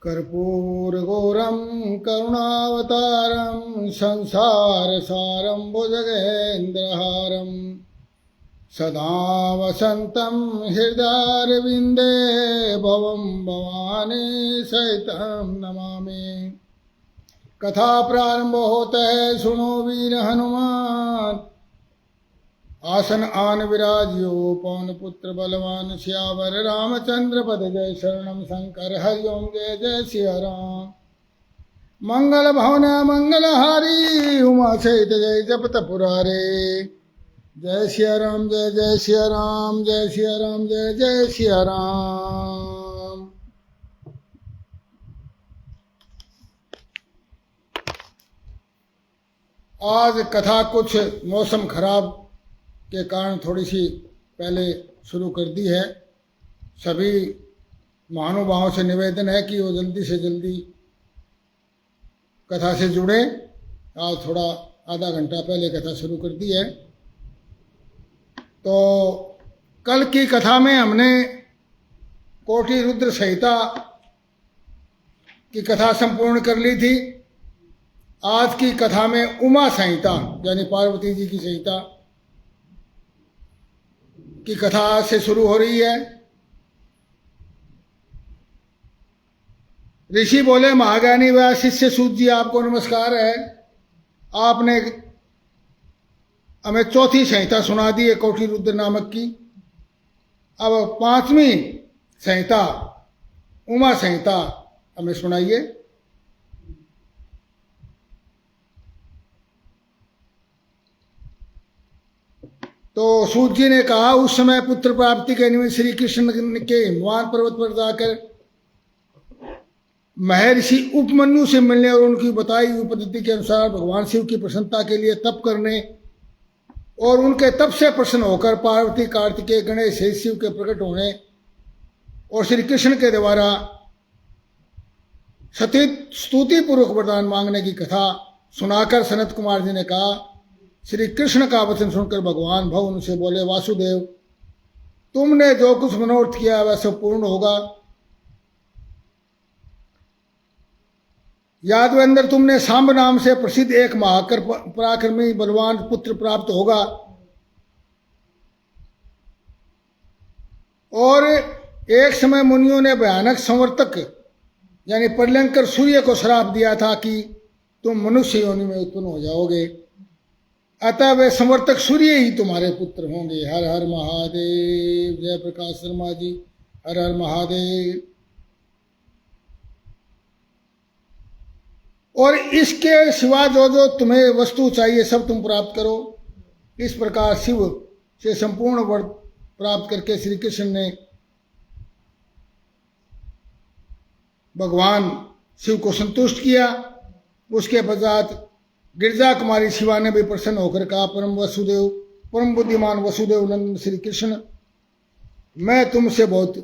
कर्पूरगौरं करुणावतारं संसारसारं भुजगेन्द्रहारं सदा वसन्तं हृदयारविन्दे भवं भवानी सहितं नमामि। कथा प्रारंभ होता है, सुनो वीर हनुमान। आसन आन विराजियो पवन पुत्र बलवान, सियावर रामचंद्र पद जय शरणम शंकर हरिओम जय जय सिया राम। मंगल भवन मंगलहारी, उमा सहित जय जपत पुरारे। जय सिया राम जय जय सिया राम, जय सिया राम जय जय सिया राम। आज कथा कुछ मौसम खराब के कारण थोड़ी सी पहले शुरू कर दी है। सभी महानुभावों से निवेदन है कि वो जल्दी से जल्दी कथा से जुड़े। आज थोड़ा आधा घंटा पहले कथा शुरू कर दी है। तो कल की कथा में हमने कोटि रुद्र संहिता की कथा संपूर्ण कर ली थी। आज की कथा में उमा संहिता यानी पार्वती जी की संहिता की कथा आज से शुरू हो रही है। ऋषि बोले, महाज्ञानी व शिष्य सूत जी आपको नमस्कार है। आपने हमें चौथी संहिता सुना दी है कोटि रुद्र नामक की। अब पांचवी संहिता उमा संहिता हमें सुनाइए। तो सूत जी ने कहा, उस समय पुत्र प्राप्ति के निमित्त श्री कृष्ण के हिमवान पर्वत पर जाकर महर्षि उपमन्यु से मिलने और उनकी बताई हुई पद्धति के अनुसार भगवान शिव की प्रसन्नता के लिए तप करने और उनके तप से प्रसन्न होकर पार्वती कार्तिकेय गणेश शिव के प्रकट होने और श्री कृष्ण के द्वारा स्तुति पूर्वक वरदान मांगने की कथा सुनाकर सनत कुमार जी ने कहा, श्री कृष्ण का वचन सुनकर भगवान भव उनसे बोले, वासुदेव तुमने जो कुछ मनोरथ किया वह सब पूर्ण होगा। यादवेंद्र तुमने सांब नाम से प्रसिद्ध एक महाकर पराक्रमी बलवान पुत्र प्राप्त होगा। और एक समय मुनियों ने भयानक संवर्तक यानी प्रलयंकर सूर्य को श्राप दिया था कि तुम मनुष्य योनि में उत्पन्न हो जाओगे, अतः वे संवर्तक सूर्य ही तुम्हारे पुत्र होंगे। हर हर महादेव। जय प्रकाश शर्मा जी, हर हर महादेव। और इसके सिवा जो जो तुम्हें वस्तु चाहिए सब तुम प्राप्त करो। इस प्रकार शिव से संपूर्ण वर प्राप्त करके श्री कृष्ण ने भगवान शिव को संतुष्ट किया। उसके पश्चात गिरजा कुमारी शिवा ने भी प्रसन्न होकर कहा, परम बुद्धिमान वसुदेव नंदन श्री कृष्ण, मैं तुमसे बहुत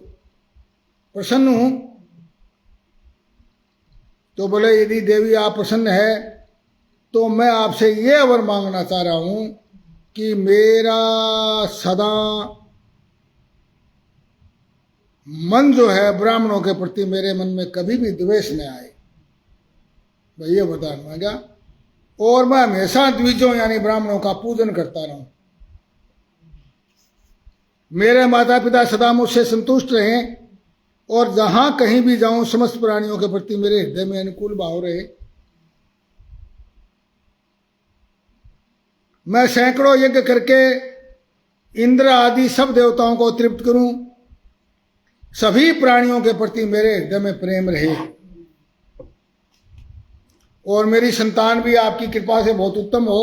प्रसन्न हूं। तो बोले, यदि देवी आप प्रसन्न है तो मैं आपसे ये वर मांगना चाह रहा हूं कि मेरा सदा मन जो है ब्राह्मणों के प्रति मेरे मन में कभी भी द्वेष न आए। भाई ये वरदान मांगा और मैं हमेशा द्विजों यानी ब्राह्मणों का पूजन करता रहूं। मेरे माता पिता सदा मुझसे संतुष्ट रहें और जहां कहीं भी जाऊं समस्त प्राणियों के प्रति मेरे हृदय में अनुकूल भाव रहे। मैं सैकड़ों यज्ञ करके इंद्र आदि सब देवताओं को तृप्त करूं। सभी प्राणियों के प्रति मेरे हृदय में प्रेम रहे और मेरी संतान भी आपकी कृपा से बहुत उत्तम हो।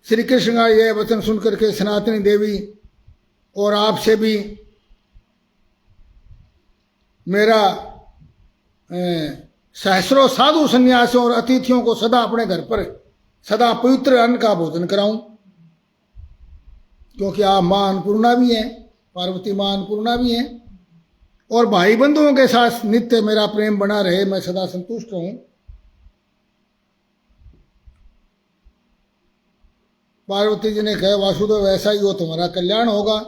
श्री कृष्ण का यह वचन सुनकर के सनातनी देवी और आपसे भी मेरा सहस्रों साधु सन्यासियों और अतिथियों को सदा अपने घर पर सदा पवित्र अन्न का भोजन कराऊं, क्योंकि आप मां अन्नपूर्णा भी हैं, पार्वती मां अन्नपूर्णा भी हैं। और भाई बंधुओं के साथ नित्य मेरा प्रेम बना रहे, मैं सदा संतुष्ट रहूं। पार्वती जी ने कहा, वासुदेव ऐसा ही हो तुम्हारा कल्याण होगा।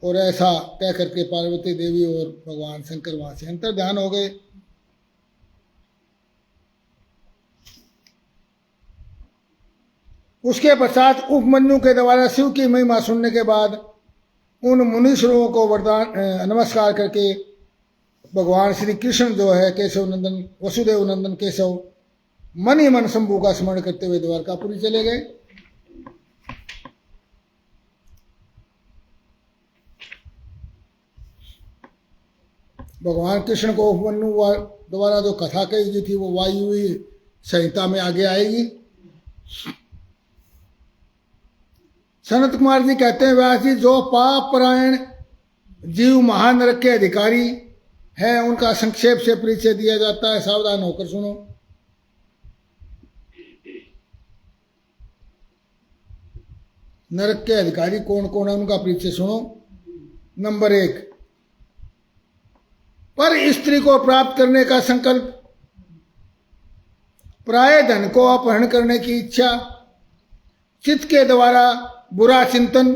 और ऐसा कह करके पार्वती देवी और भगवान शंकर वहां से अंतर ध्यान हो गए। उसके पश्चात उपमन्यु के द्वारा शिव की महिमा सुनने के बाद उन मुनीश्वरों को वरदान नमस्कार करके भगवान श्री कृष्ण जो है केशव नंदन वसुदेव नंदन केशव मन ही मन शंभु का स्मरण करते हुए द्वारकापुरी चले गए। भगवान कृष्ण को उपमन्यु द्वारा जो कथा कही गई थी वो वायु संहिता में आगे आएगी। सनत कुमार जी कहते हैं, व्यास जी जो पाप परायण जीव महानरक के अधिकारी हैं उनका संक्षेप से परिचय दिया जाता है, सावधान होकर सुनो। नरक के अधिकारी कौन कौन है उनका परिचय सुनो। नंबर 1, पर स्त्री को प्राप्त करने का संकल्प, प्राय धन को अपहरण करने की इच्छा, चित्त के द्वारा बुरा चिंतन,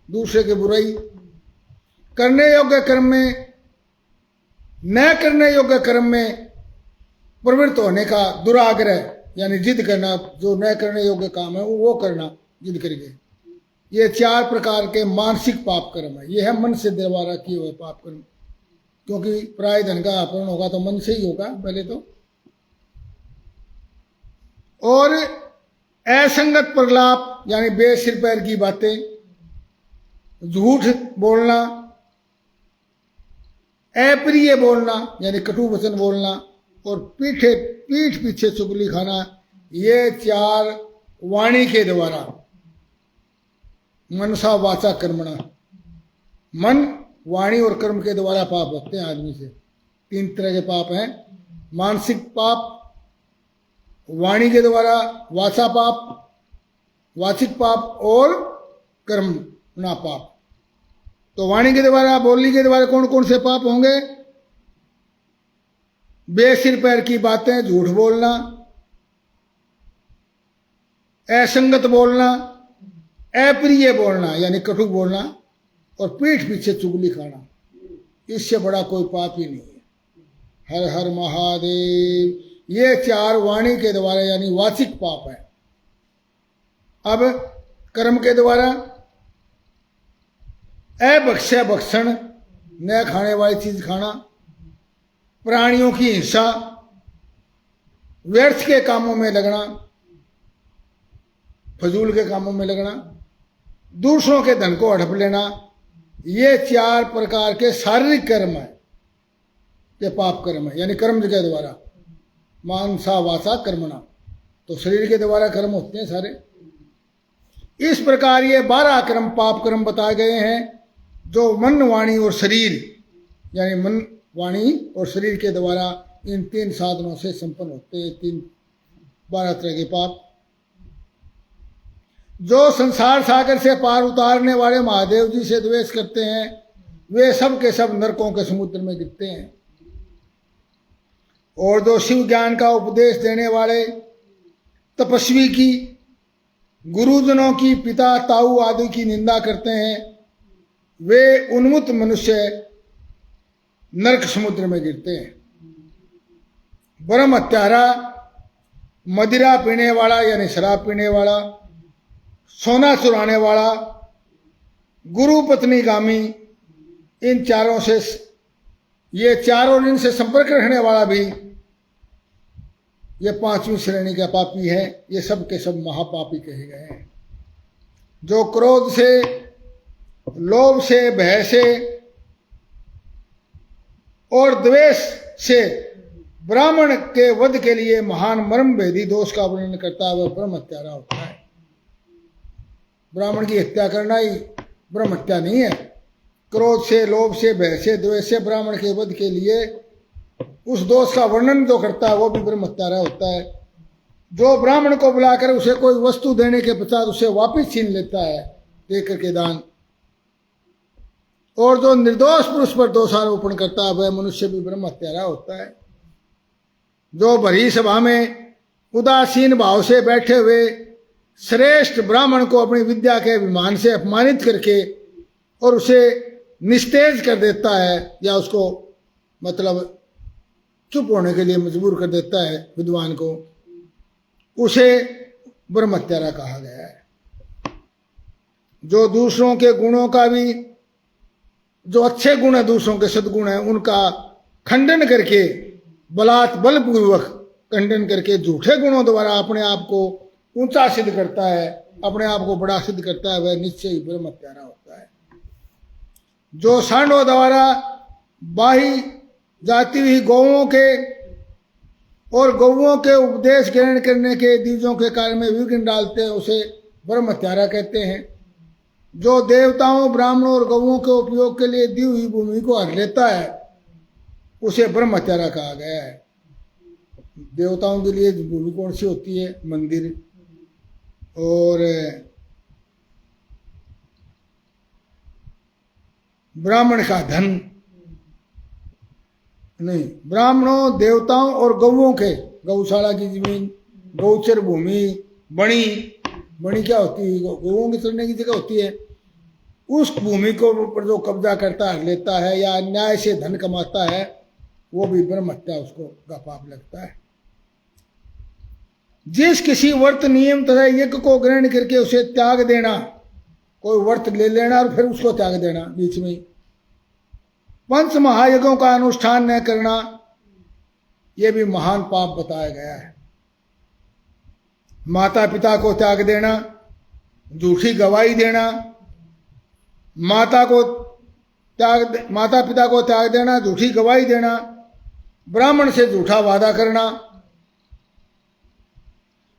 दूसरे की बुराई, करने योग्य कर्म में न करने योग्य कर्म में प्रवृत्त होने का दुराग्रह, यानी जिद करना, जो न करने योग्य काम है वो करना जिद करके। ये 4 प्रकार के मानसिक पाप कर्म है। ये है मन से द्वारा किए हुए पाप कर्म, क्योंकि प्राय धन का अपहरण होगा तो मन से ही होगा पहले तो। और असंगत प्रलाप यानी बेसिर पैर की बातें, झूठ बोलना, अप्रिय बोलना यानी कटु वचन बोलना, और पीठ पीछे चुगली खाना, ये 4 वाणी के द्वारा मनसा वाचा कर्मणा, मन वाणी और कर्म के द्वारा पाप होते हैं आदमी से। 3 तरह के पाप हैं, मानसिक पाप, वाणी के द्वारा वाचा पाप, वाचिक पाप और कर्म ना पाप। तो वाणी के द्वारा, बोलने के द्वारा कौन कौन से पाप होंगे? बेसिर पैर की बातें, झूठ बोलना, असंगत बोलना, अप्रिय बोलना यानी कटु बोलना, और पीठ पीछे चुगली खाना। इससे बड़ा कोई पाप ही नहीं है। हर हर महादेव। ये 4 वाणी के द्वारा यानी वाचिक पाप है। अब कर्म के द्वारा अभक्ष्य भक्षण, न खाने वाली चीज खाना, प्राणियों की हिंसा, व्यर्थ के कामों में लगना, फजूल के कामों में लगना, दूसरों के धन को हड़प लेना, ये 4 प्रकार के शारीरिक कर्म है, ये पाप कर्म है। यानी कर्म के द्वारा मानसा वाचा कर्मणा, तो शरीर के द्वारा कर्म होते हैं सारे। इस प्रकार ये 12 कर्म पाप कर्म बताए गए हैं, जो मन वाणी और शरीर यानी मन वाणी और शरीर के द्वारा इन 3 साधनों से संपन्न होते हैं। 12 तरह के पाप जो संसार सागर से पार उतारने वाले महादेव जी से द्वेष करते हैं, वे सब के सब नरकों के समुद्र में गिरते हैं। और जो शिव ज्ञान का उपदेश देने वाले तपस्वी की, गुरुजनों की, पिता ताऊ आदि की निंदा करते हैं, वे उन्मत्त मनुष्य नरक समुद्र में गिरते हैं। ब्रह्म हत्यारा, मदिरा पीने वाला यानी शराब पीने वाला, सोना चुराने वाला, गुरु पत्नी गामी, इन चारों से, ये चारों इनसे संपर्क रखने वाला भी ये 5वीं श्रेणी का पापी है। ये सब के सब महापापी कहे गए हैं। जो क्रोध से, लोभ से, भय से और द्वेष से ब्राह्मण के वध के लिए महान मर्म भेदी दोष का वर्णन करता है, वह ब्रह्म हत्यारा होता है। ब्राह्मण की हत्या करना ही ब्रह्म हत्या नहीं है। क्रोध से, लोभ से, भय से, द्वेष से ब्राह्मण के वध के लिए उस दोष का वर्णन जो करता है वो भी ब्रह्म हत्यारा होता है। जो ब्राह्मण को बुलाकर उसे कोई वस्तु देने के पश्चात उसे वापिस छीन लेता है देकर के दान, और जो निर्दोष पुरुष पर दोषारोपण करता है वह मनुष्य भी ब्रह्म हत्यारा होता है। जो भरी सभा में उदासीन भाव से बैठे हुए श्रेष्ठ ब्राह्मण को अपनी विद्या के अभिमान से अपमानित करके और उसे निस्तेज कर देता है या उसको मतलब चुप होने के लिए मजबूर कर देता है विद्वान को, उसे ब्रह्म हत्यारा कहा गया है। जो दूसरों के गुणों का भी, जो अच्छे गुण है दूसरों के सद्गुण है, उनका खंडन करके, बलपूर्वक खंडन करके झूठे गुणों द्वारा अपने आप को ऊंचा सिद्ध करता है, अपने आप को बड़ा सिद्ध करता है, वह निश्चय ही ब्रह्म हत्यारा होता है। जो सांडों द्वारा बाही जाती हुई गौओं के और गौओं के उपदेश ग्रहण करने के बीजों के कार्य में विघ्न डालते हैं, उसे ब्रह्म हत्यारा कहते हैं। जो देवताओं, ब्राह्मणों और गौओं के उपयोग के लिए दी हुई भूमि को हर लेता है, उसे ब्रह्म हत्यारा कहा गया है। देवताओं के लिए भूमि कौन सी होती है? मंदिर। और ब्राह्मण का धन नहीं, ब्राह्मणों, देवताओं और गौओं के, गौशाला की जमीन, गौचर भूमि, बणी, बणी क्या होती है? गौओं की चलने की जगह होती है। उस भूमि को ऊपर जो कब्जा करता है, लेता है या अन्याय से धन कमाता है, वो भी ब्रह्म हत्या, उसको का पाप लगता है। जिस किसी व्रत, नियम तथा यज्ञ को ग्रहण करके उसे त्याग देना, कोई व्रत ले लेना और फिर उसको त्याग देना बीच में, पंच महायज्ञों का अनुष्ठान न करना, यह भी महान पाप बताया गया है। माता पिता को त्याग देना, झूठी गवाही देना, माता पिता को त्याग देना, झूठी गवाही देना, ब्राह्मण से झूठा वादा करना,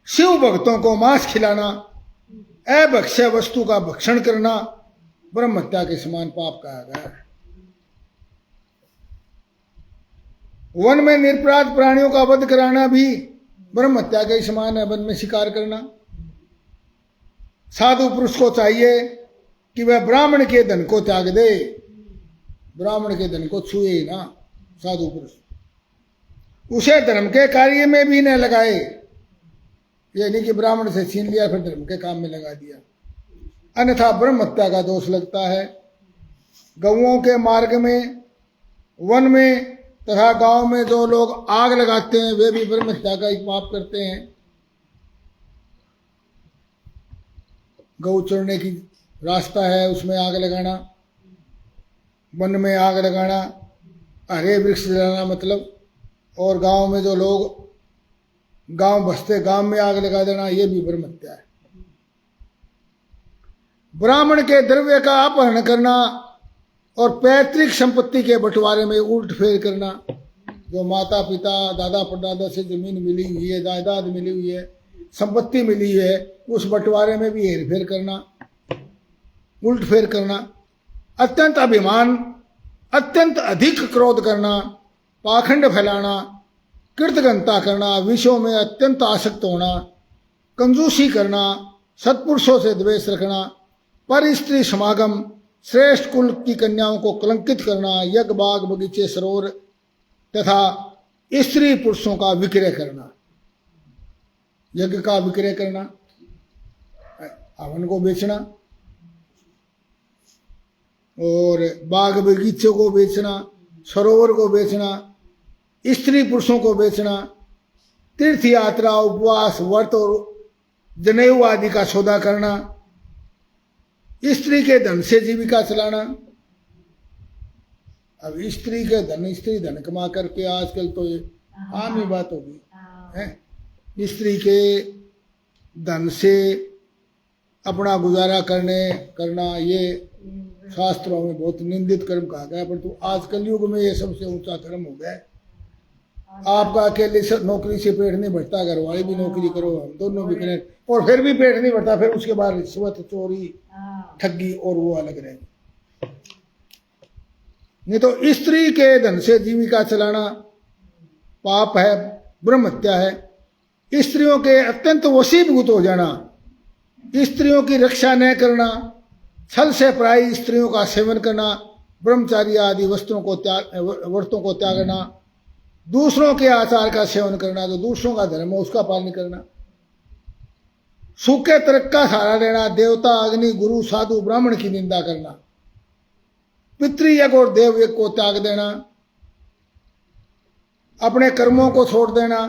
शिव भक्तों को मांस खिलाना, अभक्ष्य वस्तु का भक्षण करना, ब्रह्म हत्या के समान पाप कहा गया है। वन में निरपराध प्राणियों का वध कराना भी ब्रह्म हत्या के समान है। वन में शिकार करना। साधु पुरुष को चाहिए कि वह ब्राह्मण के धन को त्याग दे, ब्राह्मण के धन को छुए ही ना साधु पुरुष, उसे धर्म के कार्य में भी न लगाए। ये नहीं कि ब्राह्मण से छीन लिया फिर धर्म के काम में लगा दिया, अन्यथा ब्रह्म हत्या का दोष लगता है। गौओं के मार्ग में, वन में तथा गांव में जो लोग आग लगाते हैं, वे भी ब्रह्म हत्या का एक पाप करते हैं। गौ चढ़ने की रास्ता है, उसमें आग लगाना, वन में आग लगाना, हरे वृक्ष जलाना मतलब, और गांव में जो लोग गांव बसते, गांव में आग लगा देना, ये भी ब्रह्म हत्या है। ब्राह्मण के द्रव्य का अपहरण करना और पैतृक संपत्ति के बंटवारे में उल्ट फेर करना। जो माता पिता, दादा परदादा से जमीन मिली हुई है, जायदाद मिली हुई है, संपत्ति मिली है, उस बंटवारे में भी हेरफेर करना, उल्ट फेर करना। अत्यंत अभिमान, अत्यंत अधिक क्रोध करना, पाखंड फैलाना, कृतघ्नता करना, विषयों में अत्यंत आसक्त होना, कंजूसी करना, सत्पुरुषों से द्वेष रखना, पर स्त्री समागम, श्रेष्ठ कुल की कन्याओं को कलंकित करना, यज्ञ बाग बगीचे सरोवर तथा स्त्री पुरुषों का विक्रय करना। यज्ञ का विक्रय करना, हवन को बेचना, और बाग बगीचों को बेचना, सरोवर को बेचना, स्त्री पुरुषों को बेचना, तीर्थ यात्रा, उपवास, व्रत और जनेऊ आदि का सौदा करना, स्त्री के धन से जीविका चलाना। अब स्त्री के धन, स्त्री धन कमा करके आजकल तो ये आम ही बात होगी है। स्त्री के धन से अपना गुजारा करना ये शास्त्रों में बहुत निंदित कर्म कहा गया, परंतु आजकल युग में ये सबसे ऊंचा कर्म हो गया है। आपका अकेले नौकरी से पेट नहीं भरता, घर वाले भी नौकरी करो, हम दोनों भी करें, और फिर भी पेट नहीं भरता, फिर उसके बाद रिश्वत, चोरी, ठगी और वो अलग रहेगी। नहीं तो स्त्री के धन से जीविका चलाना पाप है, ब्रह्म हत्या है। स्त्रियों के अत्यंत वशीभूत हो जाना, स्त्रियों की रक्षा न करना, छल से पराई स्त्रियों का सेवन करना, ब्रह्मचारी आदि व्रतों को त्यागना, दूसरों के आचार का सेवन करना, जो दूसरों का धर्म है उसका पालन करना, सूखे तर्क का सहारा लेना, देवता, अग्नि, गुरु, साधु, ब्राह्मण की निंदा करना, पितृयज्ञ और देव यज्ञ को त्याग देना, अपने कर्मों को छोड़ देना,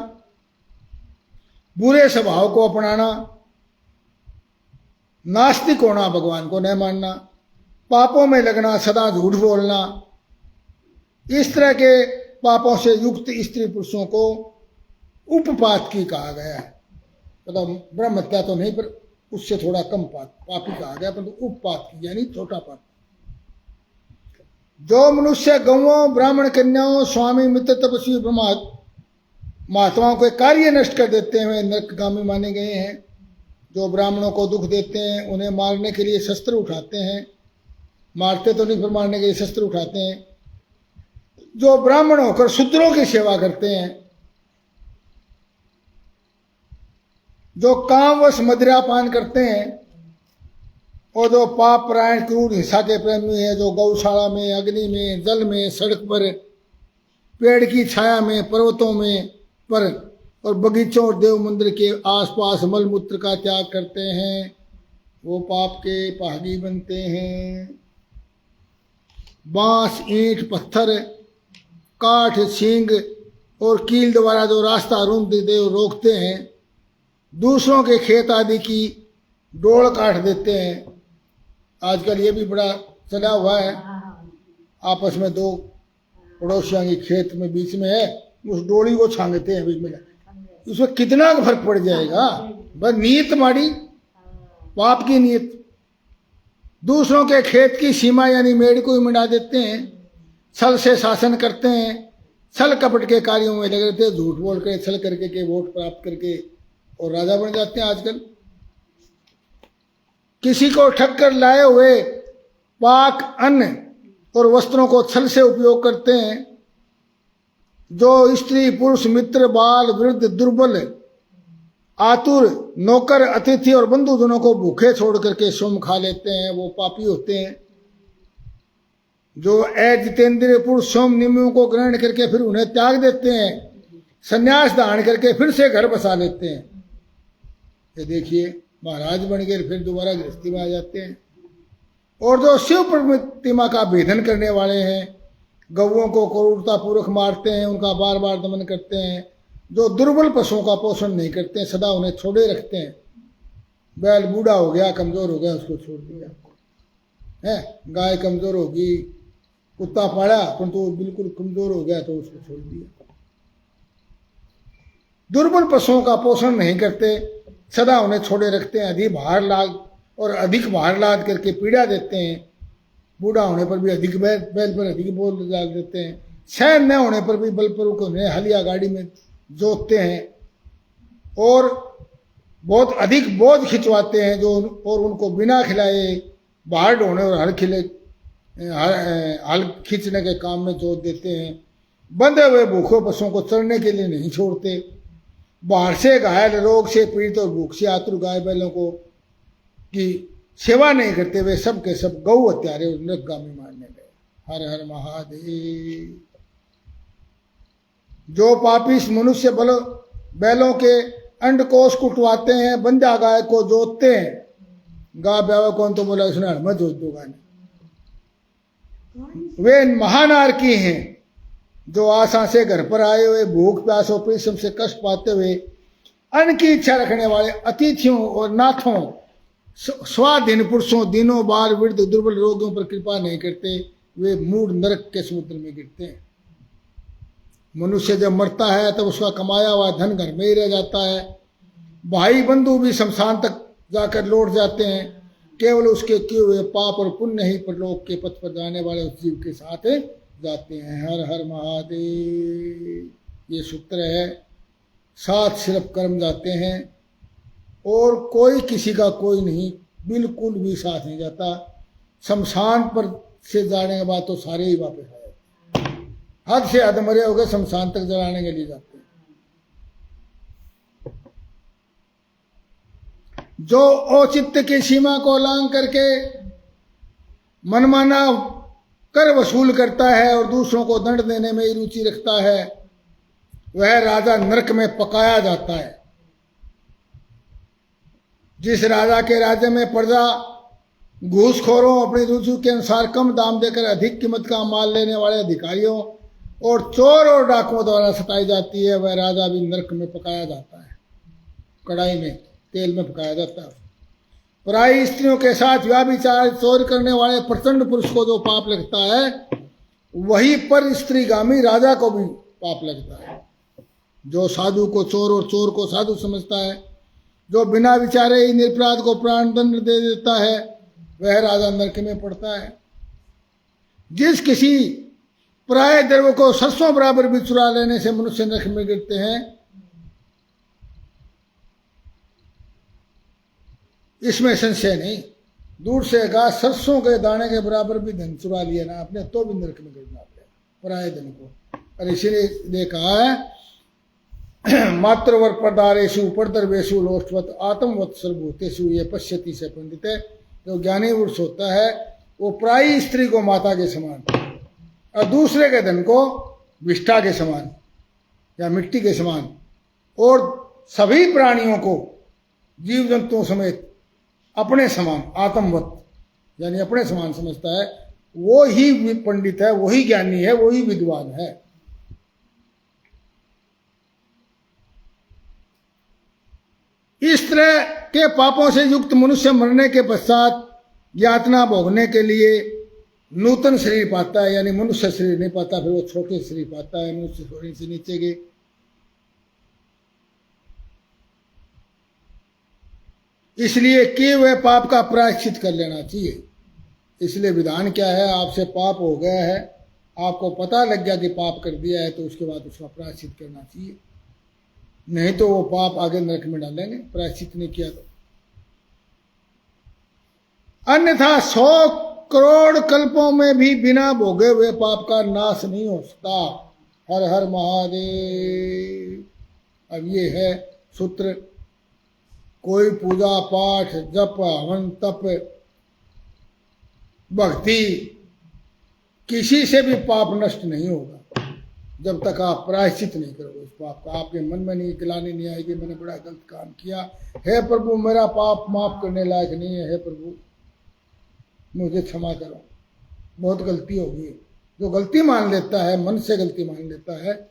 बुरे स्वभाव को अपनाना, नास्तिक होना, भगवान को नहीं मानना, पापों में लगना, सदा झूठ बोलना, इस तरह के पापों से युक्त स्त्री पुरुषों को उपपात की कहा गया है। मतलब ब्रह्म हत्या तो नहीं, पर उससे थोड़ा कम पापी कहा गया, परंतु उपपात की यानी छोटा पाप। जो मनुष्य गौओं, ब्राह्मण कन्याओं, स्वामी, मित्र, तपस्वी, महात्माओं के कार्य नष्ट कर देते हैं वे नरकगामी माने गए हैं। जो ब्राह्मणों को दुख देते हैं, उन्हें मारने के लिए शस्त्र उठाते हैं, मारते तो नहीं पर मारने के लिए शस्त्र उठाते हैं। जो ब्राह्मण होकर शूद्रों की सेवा करते हैं, जो कामवश मदिरा पान करते हैं, और जो पाप परायण, क्रूर, हिंसा के प्रेमी है, जो गौशाला में, अग्नि में, जल में, सड़क पर, पेड़ की छाया में, पर्वतों में पर और बगीचों और देव मंदिर के आसपास मल मूत्र का त्याग करते हैं, वो पाप के भागी बनते हैं। बांस, ईंट, पत्थर, काठ, सींग और कील द्वारा जो रास्ता रोकते हैं, दूसरों के खेत आदि की डोल काट देते हैं। आजकल ये भी बड़ा चला हुआ है, आपस में दो पड़ोसियों की खेत में बीच में है, उस डोली को छांगते हैं बीच में, उसमें कितना फर्क पड़ जाएगा। बस नीयत माड़ी, पाप की नीयत। दूसरों के खेत की सीमा यानी मेड़ को ही मिटा देते हैं, छल से शासन करते हैं, छल कपट के कार्यों में लगे रहते हैं, झूठ बोल कर छल करके के वोट प्राप्त करके और राजा बन जाते हैं। आजकल किसी को ठग कर लाए हुए पाक अन्न और वस्त्रों को छल से उपयोग करते हैं। जो स्त्री, पुरुष, मित्र, बाल, वृद्ध, दुर्बल, आतुर, नौकर, अतिथि और बंधु दोनों को भूखे छोड़ करके स्वयं खा लेते हैं, वो पापी होते हैं। जो जितेंद्रिय पुरुष स्वयं नियमों को ग्रहण करके फिर उन्हें त्याग देते हैं, संन्यास धारण करके फिर से घर बसा लेते हैं। ये देखिए, महाराज बन गए फिर दोबारा गृहस्थी में आ जाते हैं। और जो शिव प्रतिमा का भेदन करने वाले हैं, गौओं को क्रूरतापूर्वक मारते हैं, उनका बार बार दमन करते हैं, जो दुर्बल पशुओं का पोषण नहीं करते हैं, सदा उन्हें छोड़े रखते हैं। बैल बूढ़ा हो गया, कमजोर हो गया, उसको छोड़ दिया है। गाय कमजोर होगी, कुत्ता पाला परंतु वो बिल्कुल कमजोर हो गया तो उसको छोड़ दिया। दुर्बल पशुओं का पोषण नहीं करते, सदा उन्हें छोड़े रखते हैं, अधिक भार लाद करके पीड़ा देते हैं। बूढ़ा होने पर भी अधिक बैल पर अधिक बोझ डाल देते हैं, सहन न होने पर भी बलपूर्वक उन्हें हलिया गाड़ी में जोतते हैं और बहुत अधिक बोझ खिंचवाते हैं, जो और उनको बिना खिलाए बाहर ढोने और हल खींचने के काम में जोत देते हैं। बंधे हुए भूखे पशुओं को चरने के लिए नहीं छोड़ते। बाहर से घायल, रोग से पीड़ित और भूख से आतुर गाय बैलों को की सेवा नहीं करते, वे सब के सब गौ हत्यारे और नरकगामी मारने गए। हर हर महादेव। जो पापी मनुष्य बैलों के अंडकोश कुटवाते हैं, बंधा गाय को जोतते हैं, गा ब्यावा कौन तो बोला उसने मत जोत दो गाय, वे महानारकी हैं। जो आशा से घर पर आए हुए, भूख प्यास और परिश्रम से कष्ट पाते हुए अन्न की इच्छा रखने वाले अतिथियों और नाथों, स्वाधीन पुरुषों, दीनों, बाल, वृद्ध, दुर्बल, रोगियों पर कृपा नहीं करते, वे मूढ़ नरक के समुद्र में गिरते हैं। मनुष्य जब मरता है तब उसका कमाया हुआ धन घर में ही रह जाता है। भाई बंधु भी शमशान तक जाकर लौट जाते हैं, केवल उसके किए हुए पाप और पुण्य ही परलोक के पथ पर जाने वाले उस जीव के साथ जाते हैं। हर हर महादेव। ये सूत्र है। 7 सिर्फ कर्म जाते हैं और कोई किसी का कोई नहीं, बिल्कुल भी साथ नहीं जाता। शमशान पर से जाने के बाद तो सारे ही वापस आ जाते हैं। हद से हद मरे हो गए, शमशान तक जलाने के लिए जाते हैं। जो औचित्य की सीमा को लांघ करके मनमाना कर वसूल करता है और दूसरों को दंड देने में ही रुचि रखता है, वह राजा नरक में पकाया जाता है। जिस राजा के राज्य में प्रजा घूसखोरों, अपनी रुचि के अनुसार कम दाम देकर अधिक कीमत का माल लेने वाले अधिकारियों और चोर और डाकुओं द्वारा सताई जाती है, वह राजा भी नरक में पकाया जाता है, कढ़ाई में तेल में पकाया जाता है। पराई स्त्रियों के साथ व्यभिचार, चोरी करने वाले प्रचंड पुरुष को जो पाप लगता है, वही पर स्त्रीगामी राजा को भी पाप लगता है। जो साधु को चोर और चोर को साधु समझता है, जो बिना विचारे ही निरपराध को प्राण दंड दे देता है, वह राजा नरक में पड़ता है। जिस किसी पराये द्रव्य को सरसों बराबर भी चुरा लेने से मनुष्य नरक में गिरते हैं, इसमें संशय नहीं। दूर से कहा सरसों के दाने के बराबर भी धन चुरा लिया ना आपने, तो भी नरक में गिरना पड़ेगा पराये धन को। और इसीलिए कहा है मातृवर प्रदारेशु परदर्वेशु लोष्टवत आत्मवत सर्वभूतेषु ये पश्यति से पंडित है। जो ज्ञानी पुरुष होता है वो पराई स्त्री को माता के समान और दूसरे के धन को विष्ठा के समान या मिट्टी के समान और सभी प्राणियों को जीव जंतुओं समेत अपने समान आत्मवत यानी अपने समान समझता है। वो ही पंडित है, वही ज्ञानी है, वही विद्वान है। इस तरह के पापों से युक्त मनुष्य मरने के पश्चात यातना भोगने के लिए नूतन शरीर पाता है, यानी मनुष्य शरीर नहीं पाता, फिर वो छोटे शरीर पाता है, मनुष्य शरीर से नीचे के। इसलिए किए हुए पाप का प्रायश्चित कर लेना चाहिए। इसलिए विधान क्या है, आपसे पाप हो गया है, आपको पता लग गया कि पाप कर दिया है, तो उसके बाद उसका प्रायश्चित करना चाहिए, नहीं तो वो पाप आगे नरक में डालेंगे प्रायश्चित नहीं किया तो। अन्यथा 100 करोड़ कल्पों में भी बिना भोगे हुए पाप का नाश नहीं हो सकता। हर हर महादेव। अब ये है सूत्र, कोई पूजा पाठ जप हवन तप भक्ति किसी से भी पाप नष्ट नहीं होगा जब तक आप प्रायश्चित नहीं करोगे उस पाप का। आपके मन में नहीं गिलानी नहीं आएगी मैंने बड़ा गलत काम किया, हे प्रभु मेरा पाप माफ करने लायक नहीं है, हे प्रभु मुझे क्षमा करो, बहुत गलती होगी। जो गलती मान लेता है, मन से गलती मान लेता है,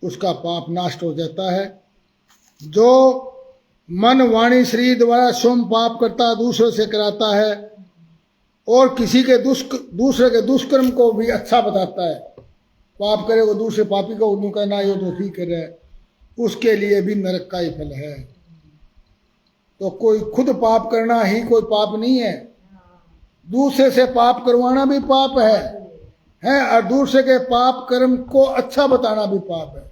उसका पाप नष्ट हो जाता है। जो मन वाणी शरीर द्वारा स्वयं पाप करता दूसरों से कराता है और किसी के दूसरे के दुष्कर्म को भी अच्छा बताता है, पाप करे वो दूसरे पापी को उन्होंने कहना ये तो ठीक है, उसके लिए भी नरक का ही फल है। तो कोई खुद पाप करना ही कोई पाप नहीं है, दूसरे से पाप करवाना भी पाप है और दूसरे के पाप कर्म को अच्छा बताना भी पाप है,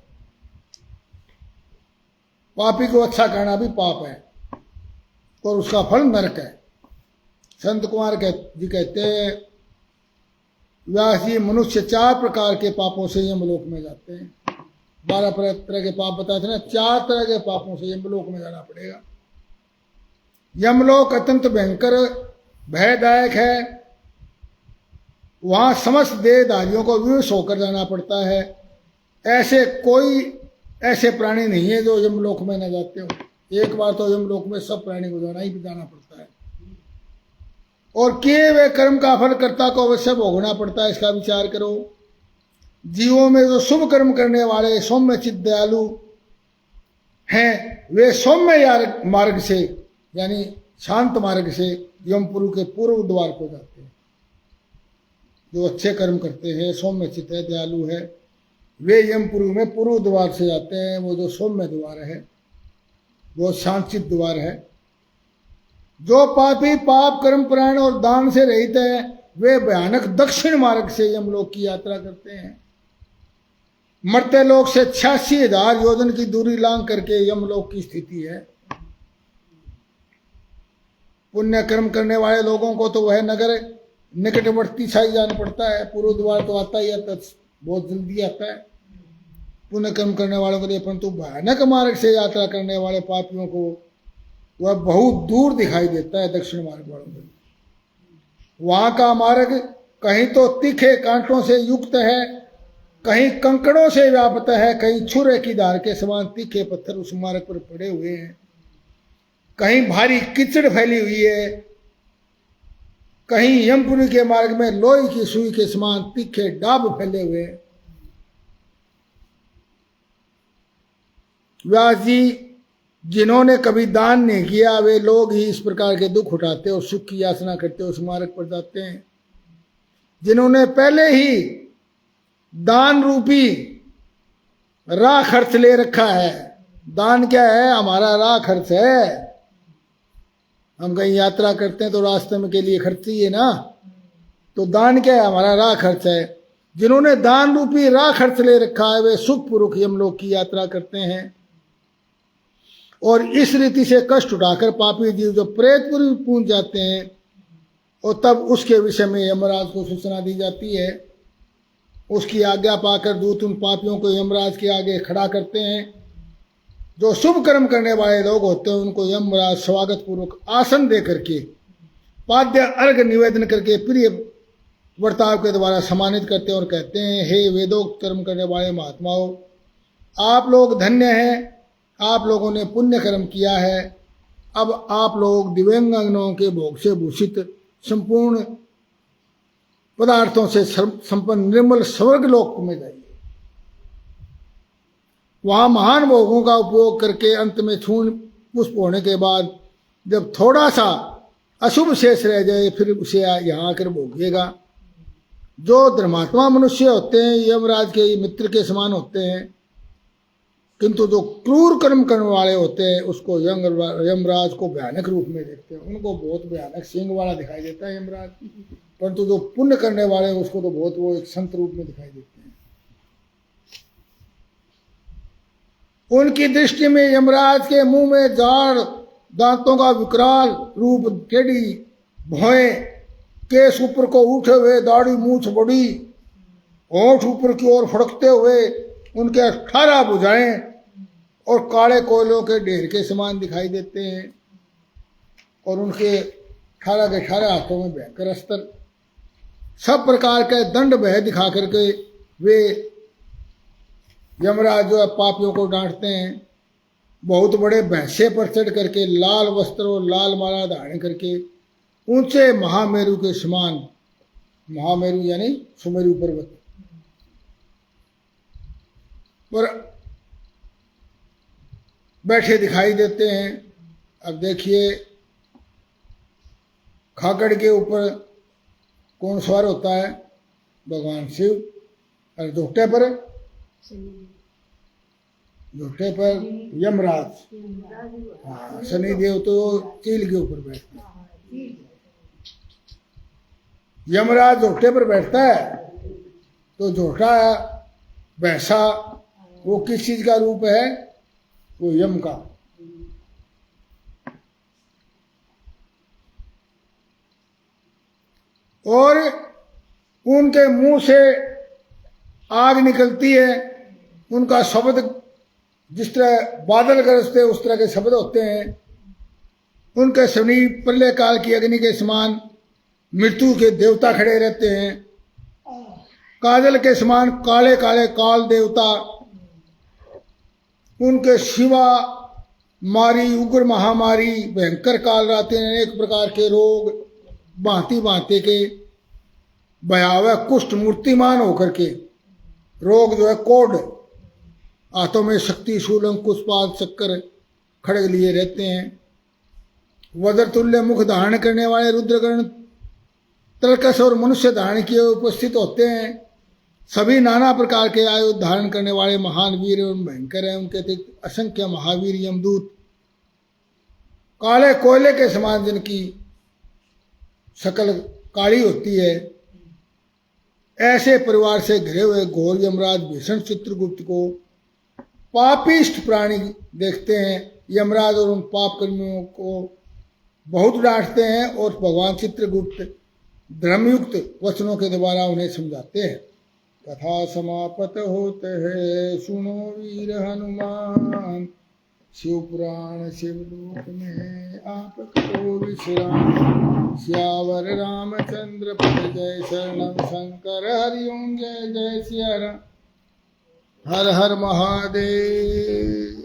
पापी को अच्छा कहना भी पाप है और उसका फल नरक है। संत कुमार जी कहते हैं, व्यास जी मनुष्य 4 प्रकार के पापों से यमलोक में जाते हैं। 12 तरह के पाप बताए थे ना, 4 तरह के पापों से यमलोक में जाना पड़ेगा। यमलोक अत्यंत भयंकर भयदायक है, वहां समस्त देहधारियों को विवश होकर जाना पड़ता है। ऐसे प्राणी नहीं है जो यमलोक में न जाते हो। एक बार तो यमलोक में सब प्राणी को जाना पड़ता है और किए हुए कर्म का फल कर्ता को अवश्य भोगना पड़ता है। इसका विचार करो। जीवों में जो शुभ कर्म करने वाले सौम्य चित्त दयालु हैं, वे सौम्य मार्ग से यानी शांत मार्ग से यमपुरी के पूर्व द्वार को जाते हैं। जो अच्छे कर्म करते हैं, सौम्य चित्त है, दयालु है, वे यमपुरी में पूर्व द्वार से जाते हैं। वो जो सौम्य द्वार है वो शांतचित्त द्वार है। जो पापी पाप कर्म प्राण और दान से रहित है, वे भयानक दक्षिण मार्ग से यमलोक की यात्रा करते हैं। मरते लोक से 86,000 योजन की दूरी लांघ करके यमलोक की स्थिति है। पुण्य कर्म करने वाले लोगों को तो वह नगर निकटवर्ती छाई जाना पड़ता है। पूर्व द्वार तो आता ही आता, बहुत जल्दी आता है पुण्य कर्म करने वालों के लिए, परंतु भयानक मार्ग से यात्रा करने वाले पापियों को वह बहुत दूर दिखाई देता है। दक्षिण मार्ग वालों को वहां का मार्ग कहीं तो तीखे कांटों से युक्त है, कहीं कंकड़ों से व्याप्त है, कहीं छुरे की धार के समान तीखे पत्थर उस मार्ग पर पड़े हुए हैं, कहीं भारी कीचड़ फैली हुई है कहीं यमपुरी के मार्ग में लोहे की सुई के समान तीखे डाब फैले हुए। व्यास जी जिन्होंने कभी दान नहीं किया वे लोग ही इस प्रकार के दुख उठाते और सुख की याचना करते उस मार्ग पर जाते हैं। जिन्होंने पहले ही दान रूपी राह खर्च ले रखा है। दान क्या है? हमारा राह खर्च है। हम कहीं यात्रा करते हैं तो रास्ते में के लिए खर्च ही है ना, तो दान क्या है? हमारा राह खर्च है। जिन्होंने दान रूपी राह खर्च ले रखा है वे सुखपूर्वक यमलोक की यात्रा करते हैं। और इस रीति से कष्ट उठाकर पापी जीव जो प्रेतपुरी पहुंच जाते हैं और तब उसके विषय में यमराज को सूचना दी जाती है। उसकी आज्ञा पाकर दूत उन पापियों को यमराज के आगे खड़ा करते हैं। जो शुभ कर्म करने वाले लोग होते हैं उनको यमराज स्वागत पूर्वक आसन दे करके पाद्य अर्घ निवेदन करके प्रिय वर्ताव के द्वारा सम्मानित करते हैं और कहते हैं, हे वेदोक्त कर्म करने वाले महात्माओं, आप लोग धन्य हैं। आप लोगों ने पुण्य कर्म किया है। अब आप लोग दिव्यांगनों के भोग से भूषित संपूर्ण पदार्थों से संपन्न निर्मल स्वर्ग लोक में जाइए। वहां महान भोगों का उपयोग करके अंत में चूर्ण पुष्प होने के बाद जब थोड़ा सा अशुभ शेष रह जाए फिर उसे यहाँ आकर भोगिएगा। जो धर्मात्मा मनुष्य होते हैं यमराज के मित्र के समान होते हैं, किंतु जो क्रूर कर्म करने वाले होते हैं उसको यमराज को भयानक रूप में देखते हैं। उनको बहुत भयानक सिंह वाला दिखाई देता है यमराज, परंतु जो पुण्य करने वाले हैं उसको तो बहुत वो एक संत रूप में दिखाई देते हैं। उनकी दृष्टि में यमराज के मुंह में जाड़, दांतों का विकराल रूप, टेढ़ी भौएं, केस ऊपर को उठे हुए, दाढ़ी मूछ बड़ी, होंठ ऊपर की ओर फड़कते हुए, उनके 18 भुजाएं और काले कोयलों के ढेर के समान दिखाई देते हैं। और उनके 18 के 18 हाथों में भयंकर अस्त्र, सब प्रकार के दंड भय दिखा करके वे यमराज जो है पापियों को डांटते हैं। बहुत बड़े भैंसे पर चढ़ करके लाल वस्त्र और लाल माला धारण करके ऊंचे महामेरु के समान, महामेरु यानी सुमेरु पर्वत पर बैठे दिखाई देते हैं। अब देखिए खागड़ के ऊपर कौन सवार होता है? भगवान शिव। और जोटे पर यमराज। हाँ, शनिदेव तो चील के ऊपर बैठते हैं। यमराज जोटे पर बैठता है तो जोटा वैसा वो किस चीज का रूप है? वो यम का। और उनके मुंह से आग निकलती है। उनका शब्द जिस तरह बादल गरजते उस तरह के शब्द होते हैं। उनके समीप प्रलय काल की अग्नि के समान मृत्यु के देवता खड़े रहते हैं। काजल के समान काले काले काल देवता, उनके शिवा मारी उग्र महामारी, भयंकर काल रातें, अनेक प्रकार के रोग, भांति भांति के भयावह कुष्ठ मूर्तिमान होकर के रोग जो है कोढ़, हाथों में शक्ति शूल अंकुश पाद चक्कर खड़ग लिए रहते हैं। वज्र तुल्य मुख धारण करने वाले रुद्रगण तर्कस और मनुष्य धारण किए उपस्थित होते हैं। सभी नाना प्रकार के आयुध धारण करने वाले महान वीर एवं भयंकर हैं। उनके अतिरिक्त असंख्य महावीर यमदूत काले कोयले के समान जिनकी शकल काली होती है, ऐसे परिवार से घिरे हुए घोर यमराज भीषण चित्रगुप्त को पापिष्ट प्राणी देखते हैं। यमराज और उन पाप कर्मियों को बहुत डांटते हैं और भगवान चित्रगुप्त धर्मयुक्त वचनों के द्वारा उन्हें समझाते हैं। कथा समापत होते है सुनो वीर हनुमान, शिव पुराण शिवलोक में आप करो विश्राम। सियावर रामचंद्र पद जय, शरणम शंकर हरिओम जय जय सिया राम। हर हर महादेव।